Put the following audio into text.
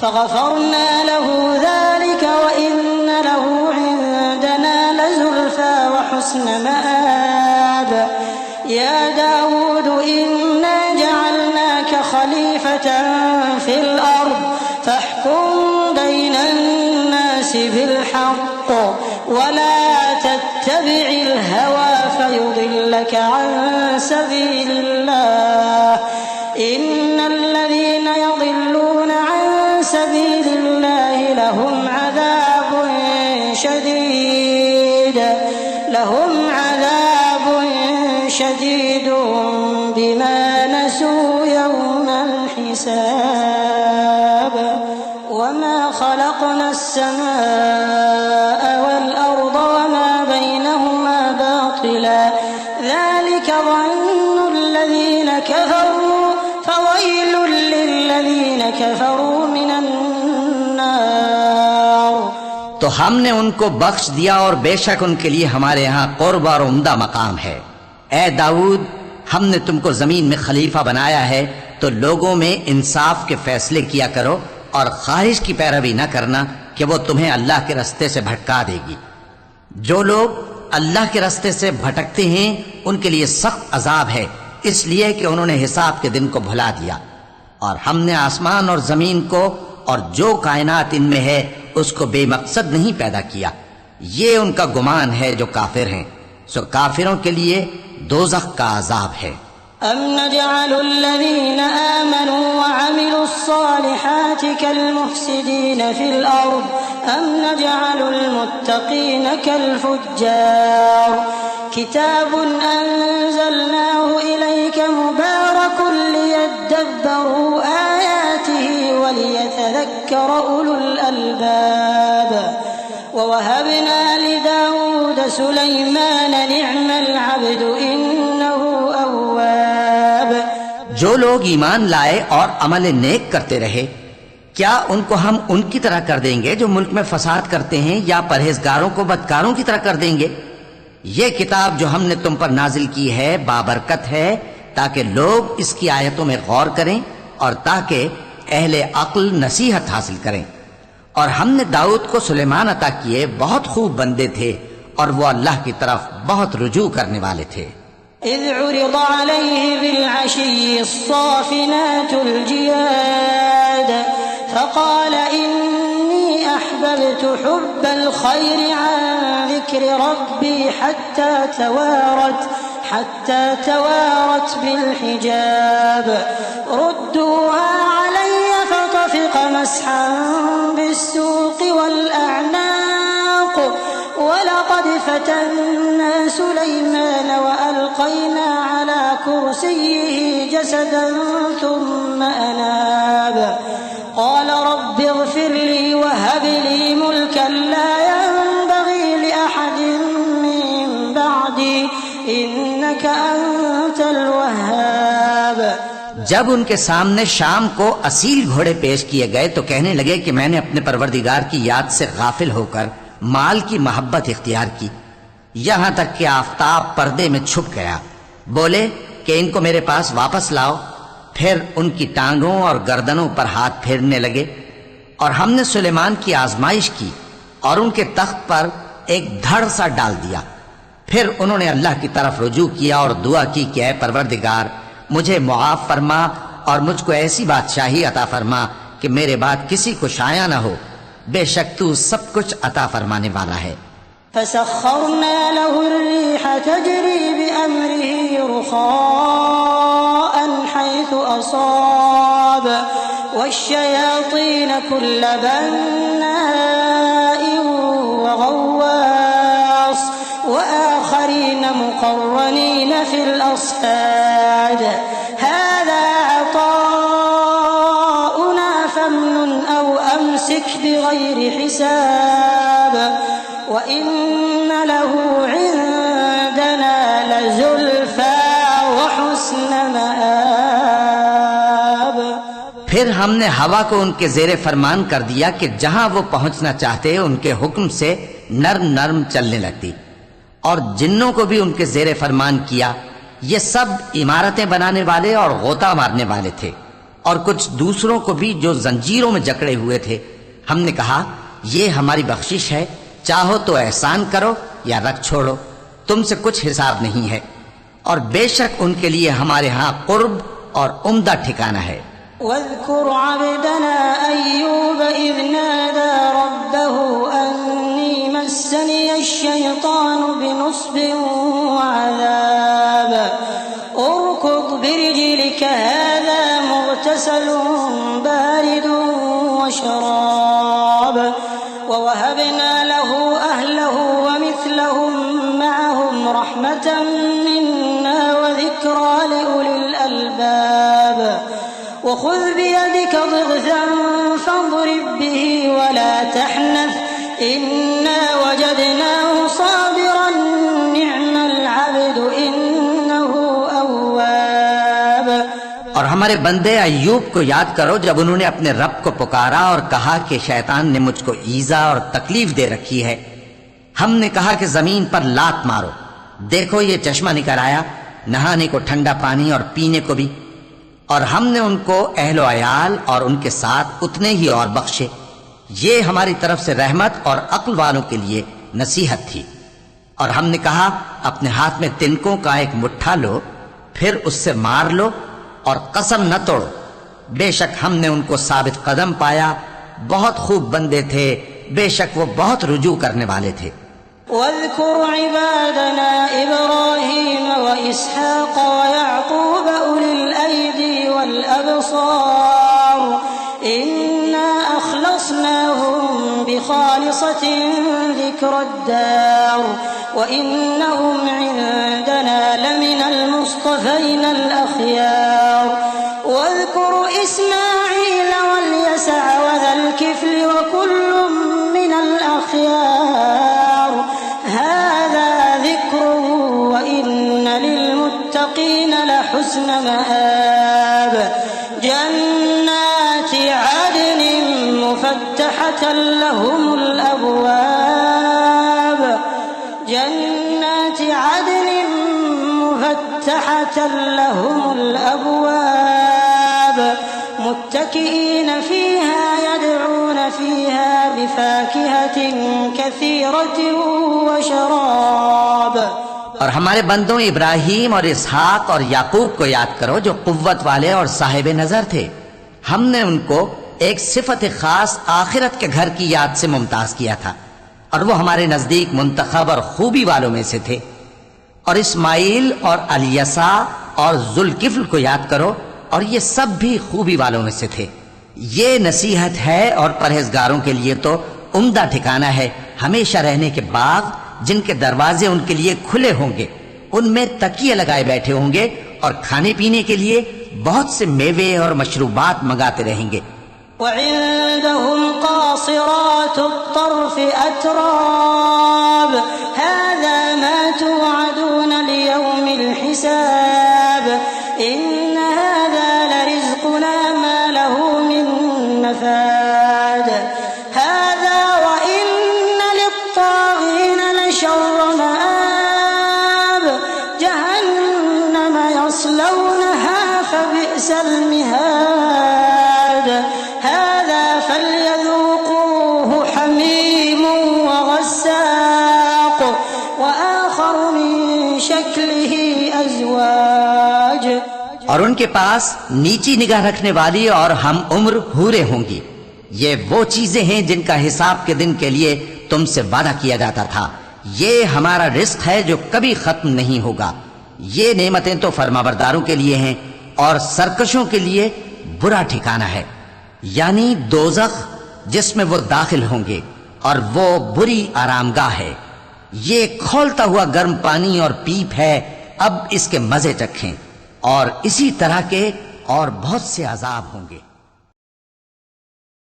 فغفرنا له ذلك وإن له عندنا لزلفى وحسن مآب يا داود إنا جعلناك خليفة في الأرض فاحكم بين الناس بالحق ولا تتبع الهوى فيضلك عن سبيل الله إن الذين يضلون عن سبيل الله لهم عذاب شديد بما نسوا يوم الحساب وما خلقنا السماء والأرض وما بينهما باطلا ذلك ظن الذين كفروا فويل للذين كفروا من النار. تو ہم نے ان کو بخش دیا اور بے شک ان کے لیے ہمارے ہاں قرب اور عمدہ مقام ہے. اے داؤد، ہم نے تم کو زمین میں خلیفہ بنایا ہے تو لوگوں میں انصاف کے فیصلے کیا کرو اور خواہش کی پیروی نہ کرنا کہ وہ تمہیں اللہ کے رستے سے بھٹکا دے گی. جو لوگ اللہ کے رستے سے بھٹکتے ہیں ان کے لیے سخت عذاب ہے، اس لیے کہ انہوں نے حساب کے دن کو بھلا دیا. اور ہم نے آسمان اور زمین کو اور جو کائنات ان میں ہے اس کو بے مقصد نہیں پیدا کیا. یہ ان کا گمان ہے جو کافر ہیں، سو کافروں کے لیے دوزخ کا عذاب ہے. أَمْ نَجْعَلُ الَّذِينَ آمَنُوا وَعَمِلُوا الصَّالِحَاتِ كَالْمُفْسِدِينَ فِي الْأَرْضِ أَمْ نَجْعَلُ الْمُتَّقِينَ كَالْفُجَّارِ كِتَابٌ أَنزَلْنَاهُ إِلَيْكَ مُبَارَكٌ لِيَدَّبَّرُوا آيَاتِهِ وَلِيَتَذَكَّرَ أُولُو الْأَلْبَابِ وَوَهَبْنَا لِدَاوُودَ سُلَيْمَانَ نِعْمَ الْعَبْدُ إِنَّهُ أَوَّابٌ. جو لوگ ایمان لائے اور عمل نیک کرتے رہے، کیا ان کو ہم ان کی طرح کر دیں گے جو ملک میں فساد کرتے ہیں، یا پرہیزگاروں کو بدکاروں کی طرح کر دیں گے؟ یہ کتاب جو ہم نے تم پر نازل کی ہے بابرکت ہے تاکہ لوگ اس کی آیتوں میں غور کریں اور تاکہ اہل عقل نصیحت حاصل کریں. اور ہم نے داؤد کو سلیمان عطا کیے، بہت خوب بندے تھے اور وہ اللہ کی طرف بہت رجوع کرنے والے تھے. إذ عرض عليه بالعشي الصافنات الجياد فقال إني أحببت حب الخير عن ذكر ربي حتى توارت بالحجاب ردوها علي فطفق مسحا بالسوق والأعناق ولقد فتنا سليمان وألقينا على كرسيه جسدا ثم أناب قال رب اغفر لي وهب لي ملكا لا ينبغي لأحد من بعدي إنك أنت الوهاب. جب ان کے سامنے شام کو اصیل گھوڑے پیش کیے گئے تو کہنے لگے کہ میں نے اپنے پروردگار کی یاد سے غافل ہو کر مال کی محبت اختیار کی، یہاں تک کہ آفتاب پردے میں چھپ گیا. بولے کہ ان کو میرے پاس واپس لاؤ. پھر ان کی ٹانگوں اور گردنوں پر ہاتھ پھیرنے لگے. اور ہم نے سلیمان کی آزمائش کی اور ان کے تخت پر ایک دھڑ سا ڈال دیا. پھر انہوں نے اللہ کی طرف رجوع کیا اور دعا کی کہ اے پروردگار مجھے معاف فرما اور مجھ کو ایسی بادشاہی عطا فرما کہ میرے بعد کسی کو شایع نہ ہو، بے شک تو سب کچھ عطا فرمانے والا ہے. فسخرنا له الريح تجري بأمره رخاء حيث أصاب والشياطين كل بناء وغواص وآخرين مقرنين في الأصفاد هذا عطاؤنا فامنن أو أمسك بغير حساب وإن له عندنا لزلفى وحسن مآب. پھر ہم نے ہوا کو ان کے زیر فرمان کر دیا کہ جہاں وہ پہنچنا چاہتے ان کے حکم سے نرم نرم چلنے لگتی، اور جنوں کو بھی ان کے زیر فرمان کیا. یہ سب عمارتیں بنانے والے اور غوطہ مارنے والے تھے، اور کچھ دوسروں کو بھی جو زنجیروں میں جکڑے ہوئے تھے. ہم نے کہا یہ ہماری بخشش ہے، چاہو تو احسان کرو یا رکھ چھوڑو، تم سے کچھ حساب نہیں ہے. اور بے شک ان کے لیے ہمارے ہاں قرب اور عمدہ ٹھکانہ ہے. واذكر عبدنا أيوب إذ نادى ربه أني مسني الشيطان بنصب وعذاب اركض برجلك هذا مغتسل بارد وشراب ووهبنا له أهله ومثلهم معهم رحمة منا وذكرى لأولي الألباب وخذ بيدك ضغثا فاضرب به ولا تحنث إنا وجدناه صابرا نعم العبد إنه أواب. اور ہمارے بندے ایوب کو یاد کرو جب انہوں نے اپنے رب کو پکارا اور کہا کہ شیطان نے مجھ کو ایذا اور تکلیف دے رکھی ہے. ہم نے کہا کہ زمین پر لات مارو، دیکھو یہ چشمہ نکل آیا، نہانے کو ٹھنڈا پانی اور پینے کو بھی. اور ہم نے ان کو اہل و عیال اور ان کے ساتھ اتنے ہی اور بخشے. یہ ہماری طرف سے رحمت اور عقل والوں کے لیے نصیحت تھی. اور ہم نے کہا اپنے ہاتھ میں تنکوں کا ایک مٹھا لو، پھر اس سے مار لو اور قسم نہ توڑو، بے شک ہم نے ان کو ثابت قدم پایا، بہت خوب بندے تھے، بے شک وہ بہت رجوع کرنے والے تھے. واذكر عبادنا إبراهيم وإسحاق ويعقوب أولي الأيدي والأبصار إنا أخلصناهم بخالصة ذكر الدار وإنهم عندنا لمن المصطفين الأخيار. واذكر إسماعيل واليسع وذا الكفل وكل من الأخيار هذا ذكر وإن للمتقين لحسن مآب. جنات عدن مفتحة لهم الأبواب جنات عدن مفتحة لهم الأبواب متكئين فيها يدعون فيها بفاكهة كثيرة وشراب. اور ہمارے بندوں ابراہیم اور اسحاق اور یعقوب کو یاد کرو جو قوت والے اور صاحب نظر تھے. ہم نے ان کو ایک صفت خاص آخرت کے گھر کی یاد سے ممتاز کیا تھا، اور وہ ہمارے نزدیک منتخب اور خوبی والوں میں سے تھے. اور اسماعیل اور الیسع اور ذوالکفل کو یاد کرو، اور یہ سب بھی خوبی والوں میں سے تھے. یہ نصیحت ہے اور پرہیزگاروں کے لیے تو عمدہ ٹھکانہ ہے ہمیشہ رہنے کے باغ جن کے دروازے ان کے لیے کھلے ہوں گے، ان میں تکیے لگائے بیٹھے ہوں گے اور کھانے پینے کے لیے بہت سے میوے اور مشروبات منگاتے رہیں گے. وعندهم قاصرات الطرف أتراب هذا ما توعدون ليوم الحساب إن هذا لرزقنا ما له من نفاد هذا وإن للطاغين لشر مآب جهنم يصلونها فبئس المهاد هذا فليذوقوه حميم وغساق وآخر من شكله أزواج. اور ان کے پاس نیچی نگاہ رکھنے والی اور ہم عمر حوریں ہوں گی. یہ وہ چیزیں ہیں جن کا حساب کے دن کے لیے تم سے وعدہ کیا جاتا تھا. یہ ہمارا رزق ہے جو کبھی ختم نہیں ہوگا. یہ نعمتیں تو فرمانبرداروں کے لیے ہیں اور سرکشوں کے لیے برا ٹھکانہ ہے، یعنی دوزخ جس میں وہ داخل ہوں گے، اور وہ بری آرامگاہ ہے. یہ کھولتا ہوا گرم پانی اور پیپ ہے، اب اس کے مزے چکھیں. اور اسی طرح کے اور بہت سے عذاب ہوں گے.